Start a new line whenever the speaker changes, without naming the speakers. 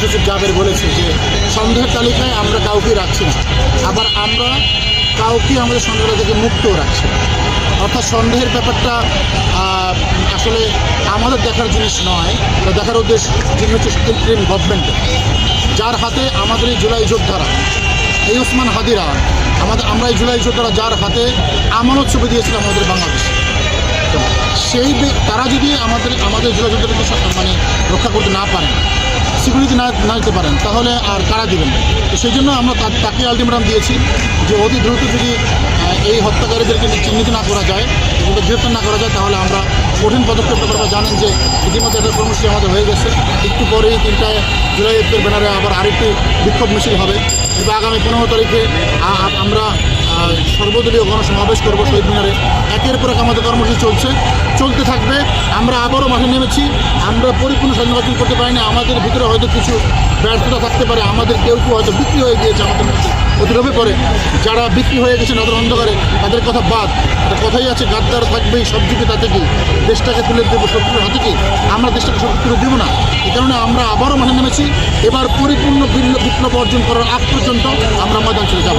মহাসচিব জাবের বলেছে যে সন্দেহের তালিকায় আমরা কাউকে রাখছি না, আবার আমরা কাউকে আমাদের সন্দেহ থেকে মুক্তও রাখছি না। অর্থাৎ সন্দেহের ব্যাপারটা আসলে আমাদের দেখার জিনিস নয়, দেখার উদ্দেশ্য যিনি হচ্ছে ইন্টারিম গভর্নমেন্টের, যার হাতে আমাদের এই জুলাই যোদ্ধারা, এই ওসমান হাদিরা, আমরা এই জুলাই যোদ্ধারা যার হাতে আমানত ছবি দিয়েছিলাম আমাদের বাংলাদেশে, তারা যদি আমাদের জুলাই যোদ্ধাদেরকে মানে রক্ষা করতে না পারেন, সিকিউরিটি না দিতে পারেন, তাহলে আর কারা দেবেন? তো সেই জন্য আমরা তাকে আলটিমেটাম দিয়েছি যে অতি দ্রুত যদি এই হত্যাকারীদেরকে চিহ্নিত না করা যায় এবং গ্রেপ্তার না করা যায়, তাহলে আমরা কঠিন পদক্ষেপ নেব। জানেন যে ইতিমধ্যে একটা কর্মসূচি আমাদের হয়ে গেছে, একটু পরেই 3টায় জুলাইয়ের ব্যানারে আবার আরেকটি বিক্ষোভ মিছিল হবে এবং আগামী 15 তারিখে আমরা সর্বদলীয় গণসমাবেশ করবো শহীদ মিনারে। একের পর এক আমাদের কর্মসূচি চলতে থাকবে। আমরা আবারও মাঠে নেমেছি। আমরা পরিপূর্ণ স্বাধীনতা অর্জন করতে পারিনি, আমাদের ভিতরে হয়তো কিছু ব্যর্থতা থাকতে পারে, আমাদের কেউ হয়তো বিক্রি হয়ে গিয়েছে আমাদের মধ্যে অতিরোধে পরে। যারা বিক্রি হয়ে গেছে নতুন অন্ধকারে, তাদের কথা বাদ। একটা কথাই আছে, গাদ্দার থাকবেই সব যুগে, তাতে কি দেশটাকে তুলে দেবো শত্রুর হাতে? কি আমরা দেশটাকে শত্রু তুলে দেবো না? এই কারণে আমরা আবারও মাঠে নেমেছি। এবার পরিপূর্ণ বিপ্লব অর্জন করার আগ পর্যন্ত আমরা ময়দান ছেড়ে যাব।